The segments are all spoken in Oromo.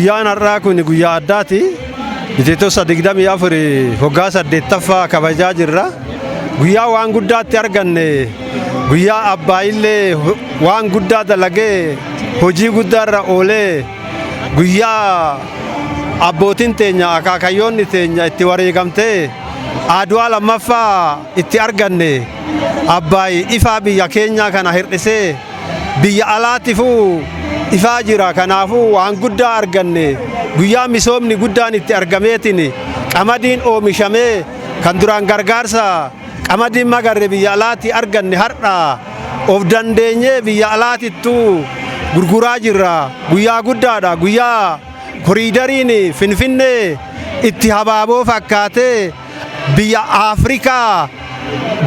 Guyyaan har'aa kun guyyaa addaati. Biteetota 24 hoggaa 8ffaa kabajaa jirra. Guyyaa waan guddaatti arganne, guyyaa Abbaayillee waan guddaa dalagee hojii guddaarra oolee, guyyaa abbootiin teenya akaakayyoonni teenya itti wareegamtee Adwaa lammaffaa itti arganne. Abbaay ifaa biyya keenya kana hir'isee biyya alaatiifuu ifaa jira. Kanaafuu waan guddaa arganne, guyyaa misoomni guddaan itti argameetiin qamadiin oomishamee kan duraan gargaarsa qamadiin magarre biyya alaatti arganne har'a of dandeenyee biyya alaatittuu gurguraa jirra. Guyyaa guddaadha. Guyyaa koriidariin Finfinnee itti habaaboo fakkaatee biyya Afrikaa,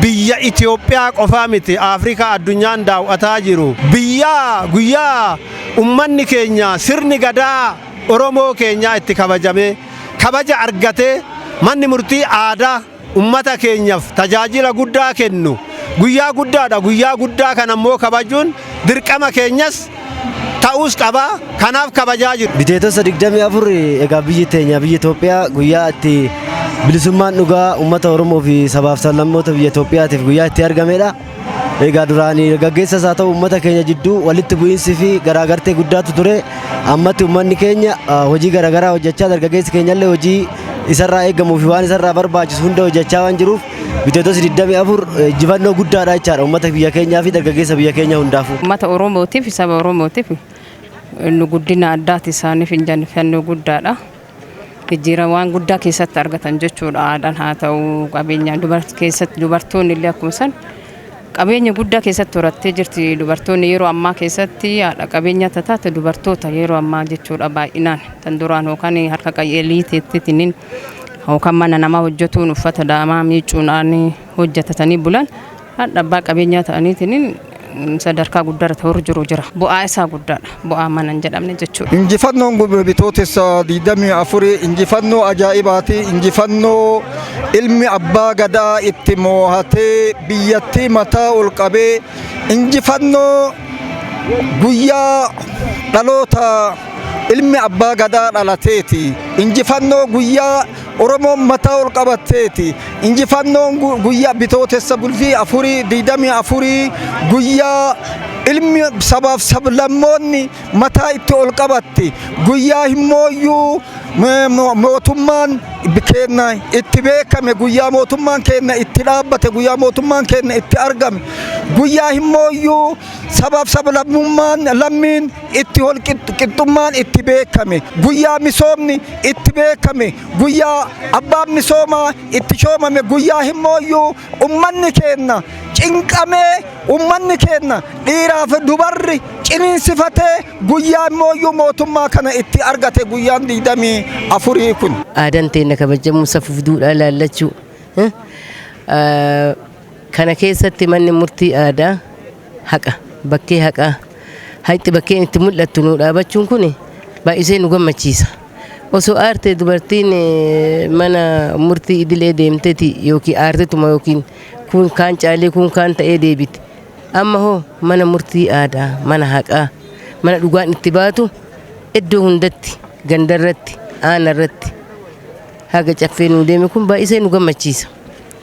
biyya Itoophiyaa qofaa miti, Afrikaa addunyaan daawwataa jiru. Guyyaa ummanni keenya sirni gadaa Oromoo keenya itti kabajame, kabaja argatee manni murtii aadaa ummata keenyaaf tajaajila guddaa kennu guyyaa guddaadha. Guyyaa guddaa kan ammoo kabajuun dirqama keenyas ta'uus qaba. Kanaaf kabajaa jiru. Biteetota 24 egaa biyyi teenya biyya Itoophiyaa guyyaa itti bilisummaan dhugaa ummata Oromoo fi sabaaf sablammoota biyya Itoophiyaatiif guyyaa itti argamedha. Egaa duraanii gaggeessas haa ta'u ummata keenya jidduu walitti bu'iinsi fi garaagartee guddaatu ture. Ammatti ummanni keenya hojii garaagaraa hojjechaa, dargaggeessi keenyallee hojii isarraa eegamuu fi waan isarraa barbaachisu hunda hojjechaa waan jiruuf biteetota 24 injifannoo guddaadha jechaadha ummata biyya keenyaa fi dargaggeessa biyya keenya hundaafuu. Ummata Oromootiif saba Oromootiif nu guddina addaati isaaniif injifannoo guddaadha. Jijjiirama waan guddaa keessatti argatan jechuudha. Aadaan haa ta'u qabeenya keessatti dubartoonni illee akkuma san qabeenya guddaa keessatti horattee jirti. Dubartoonni yeroo ammaa keessatti haadha qabeenya taate dubartoota yeroo ammaa jechuudha baay'inaan. Tan duraan yookaan harka qayyeliitiin yookaan mana namaa hojjetuun uffata daamaa miicuudhaan hojjetatanii bulan haadha abbaa qabeenyaa ta'aniitiin sadarkaa guddaa ta'uu jiru jira. Bu'aa isaa guddaadha. Bu'aa mana hin jedhamne jechuudha. Injifannoon bitootessa 24 injifannoo ajaa'ibaati. Injifannoo ilmi abbaa gadaa itti moohatee biyyattii mataa ol qabee, injifannoo guyyaa dhaloota ilmi abbaa gadaa dhalateeti. Injifannoo guyyaa Oromoon mataa ol qabatteeti. Injifannoon guyyaa bitootessa 24 guyyaa ilmi sabaaf sablammoonni mataa itti ol qabatti. Guyyaa himmooyyuu mootummaan keenya itti beekame, guyyaa mootummaan keenya itti dhaabbate, guyyaa mootummaan keenya itti argame, guyyaa himmooyyuu sabaaf sablammummaan lammiin itti ol qixxummaan itti beekame, guyyaa misoomni itti beekame, guyyaa abbaan misoomaa itti shoomame, guyyaa himmooyyuu ummanni keenya cinqamee, ummanni keenya dhiiraaf dubarri ciniinsifatee guyyaa himmooyyuu mootummaa kana itti argate guyyaan 24 kun. Aadaan teenya kabajamuu safuuf duudhaa laallachuu. Kana keessatti manni murtii aadaa haqa, bakkee haqaa, haqi bakkeen itti mul'attu nu dhaabachuun kun baay'isee nu gammachiisa. Osoo aartee dubartiin mana murtii idilee deemteeti yookiin aartetuma yookiin kun kaan caalee kun kaan ta'ee deebiti. Amma hoo mana murtii aadaa, mana haqaa, mana dhugaan itti baatu iddoo hundatti, gandarratti, aanarratti haga caffee nu deeme kun baay'isee nu gammachiisa.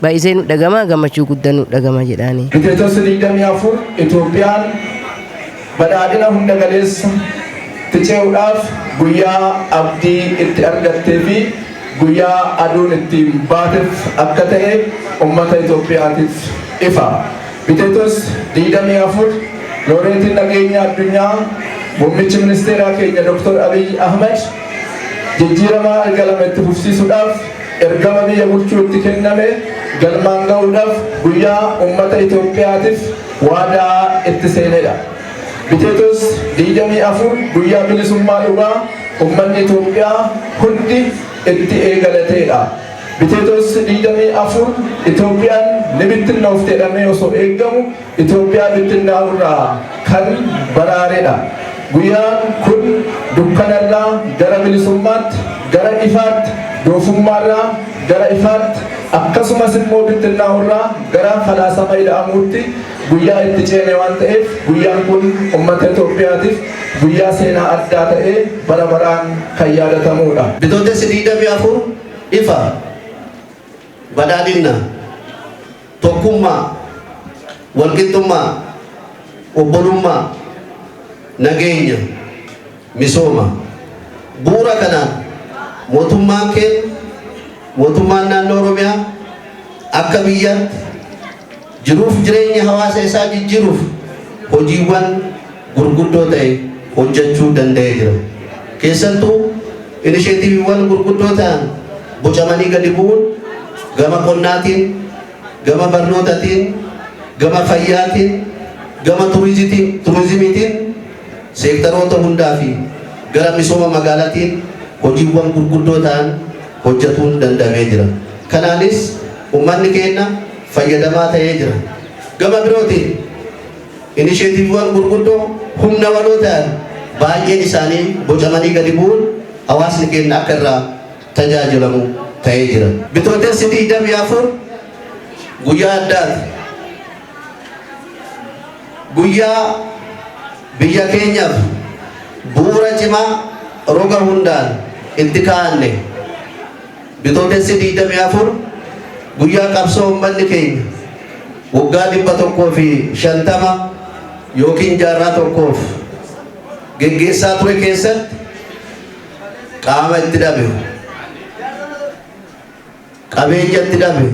Baay'isee nu dhagama, gammachuu guddaa nu dhagama jedhaani. Biteetota 24 Itoophiyaan badhaadhina hunda galeessa ticeudhaaf guyyaa abdii itti argattee fi guyyaa aduun ittiin baateef akka ta'e ummata Itoophiyaatiif ifa. Biteetos 24 looreetiin nageenya addunyaa muummichi ministeeraa keenya Dr. Abiy Ahmed jijjiirama argame itti fufsiisuudhaaf ergama biyya bulchuu itti kenname galmaan ga'uudhaaf guyyaa ummata Itoophiyaatiif waadaa itti seenedha. Biteetos 24 guyyaa bilisummaa dhugaa ummanni Itoophiyaa hundi itti eegalateedha. Biteetos 24 Itoophiyaan ni bittinnoofte jedhamee osoo eeggamu Itoophiyaa bittinnaa'urraa kan baraaredha. Guyyaan kun dukkanarraa gara bilisummaatti, gara ifaatti, doofummaarraa gara ifaatti akkasumas immoo bittinnaa'urraa gara falaasama ida'amuutti guyyaa itti ceene waan ta'eef guyyaan kun uummata Itoophiyaatiif guyyaa seenaa addaa ta'ee bara baraan kan yaadatamudha. Bitootessi 24 ifa, badhaadhina, tokkummaa, walqixxummaa, obbolummaa, nageenya, misooma. Bu'uura kanaan mootummaan keenya, mootummaan naannoo Oromiyaa akka biyyaatti jiruuf jireenya hawaasa isaa jijjiiruuf hojiiwwan gurguddoo ta'e hojjechuu danda'ee jira. Keessattuu inisheetiiviiwwan gurguddoo ta'an bocamanii gadi bu'uun gama qonnaatiin, gama barnootaatiin, gama fayyaatiin, gama turizimiitiin seektaroota hundaa fi gara misooma magaalaatiin hojiiwwan gurguddoo ta'an hojjetuun danda'amee jira. Kanaanis uummanni keenya fayyadamaa ta'ee jira. Gama birootiin inisheetiiviiwwan gurguddoo humna waloo ta'an baay'een isaanii bocamanii gadi bu'uun hawaasni keenya akka irraa tajaajilamu ta'ee jira. Bitootessi 24 guyyaa addaati. Guyyaa biyya keenyaaf bu'uura cimaa roga hundaan itti kaa'anne. Bitootessi 24 guyyaa qabsoo uummanni keenya waggaa 150 yookiin jaarraa tokkoof geggeessaa ture keessatti qaama itti dhabe, qabeenya itti dhabe,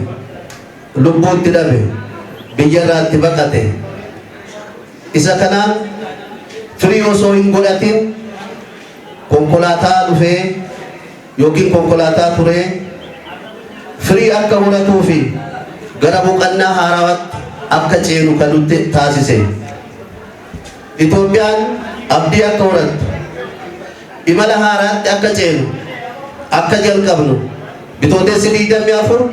lubbuu itti dhabe, biyyarraa itti baqate. Isa kanaan firii osoo hin godhatin konkolaataa dhufee yookiin konkolaataa turee firii akka horatuu fi gara boqonnaa haarawaatti akka ceenu kan nutti taasise. Itoophiyaan abdii akka horattu, imala haaraatti akka ceenu, akka jalqabnu bitootessi 24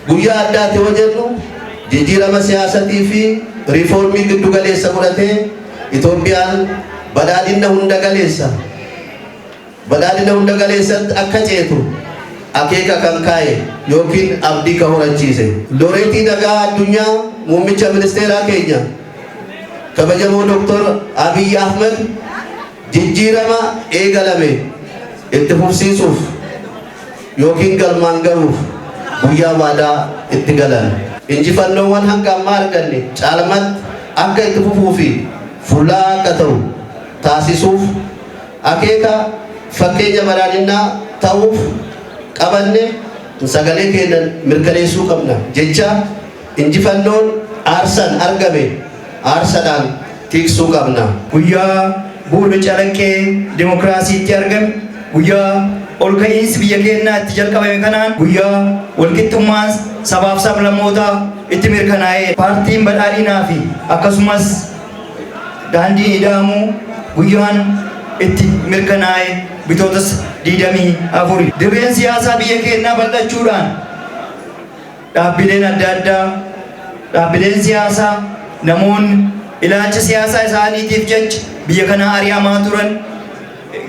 guyyaa addaati yoo jennu jijjiirama siyaasatii fi riifoormii giddu galeessa godhatee Itoophiyaan badhaadhina hunda galeessatti akka ceetu akeeka kan kaa'e yookiin abdii kan horachiise. Looreetii nagaa addunyaa muummicha ministeeraa keenya kabajamoo Dr. Abiy Ahmed jijjiirama eegalame itti fufsiisuuf yookiin galmaan gahuuf guyyaa waadaa itti galan. Injifannoowwan hanga ammaa arganne caalmatti akka itti fufuu fi fuulaa akka ta'u taasisuuf akeeka fakkeenya badhaadhinaa ta'uuf qabanne sagalee keenya mirkaneessuu qabna jecha injifannoon aarsaan argame aarsaadhaan tiksuu qabna. Guyyaa bu'uura calaqqee dimokiraasiitti argame, guyyaa ol ka'iinsi biyya keenyaa itti jalqabame kanaan guyyaa walqixxummaan sabaaf sablammootaa itti mirkanaa'e. Paartiin badhaadhinaa fi akkasumas daandiin ida'amuu guyyaan itti mirkanaa'e bitootessa 24. Dirreen siyaasaa biyya keenyaa bal'achuudhaan dhaabbileen adda addaa, dhaabbileen siyaasaa namoonni ilaalcha siyaasaa isaaniitiif jecha biyya kana ari'amaa turan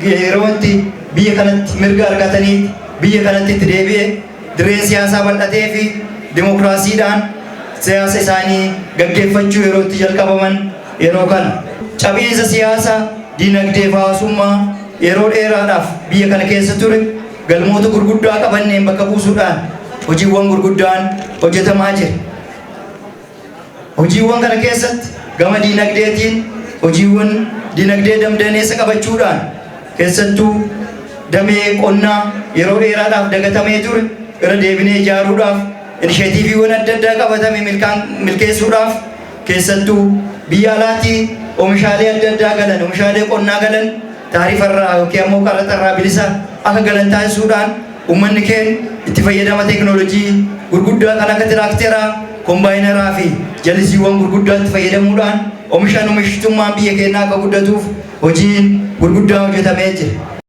yeroo itti biyya kanatti mirga argatanii biyya kanatti itti deebi'e dirreen siyaasaa bal'atee fi dimokiraasiidhaan siyaasa isaanii gaggeeffachuu yeroo itti jalqabaman yeroo kana cabiinsa siyaasaa dinagdee fi hawaasummaa yeroo dheeraadhaaf biyya kana keessa ture galmoota gurguddaa qabanneen bakka buusuudhaan hojiiwwan gurguddaan hojjetamaa jira. Hojiiwwan kana keessatti gama dinagdeetiin hojiiwwan dinagdee damdaneessa qabachuudhaan keessattuu damee qonnaa yeroo dheeraadhaaf dagatamee ture irra deebinee ijaaruudhaaf inisheetiiviiwwan adda addaa qabatame milkeessuudhaaf keessattuu biyya alaatii oomishaalee adda addaa galan, oomishaalee qonnaa galan taarifarraa yookiin ammoo qaraxarraa bilisa akka galan taasisuudhaan uummanni keenya itti fayyadama teekinooloojii gurguddaa kan akka tiraakteraa, kombaayineraa fi jalisiiwwan gurguddaatti fayyadamuudhaan oomishtummaan biyya keenyaa akka guddatuuf hojiin gurguddaa hojjetamee jira.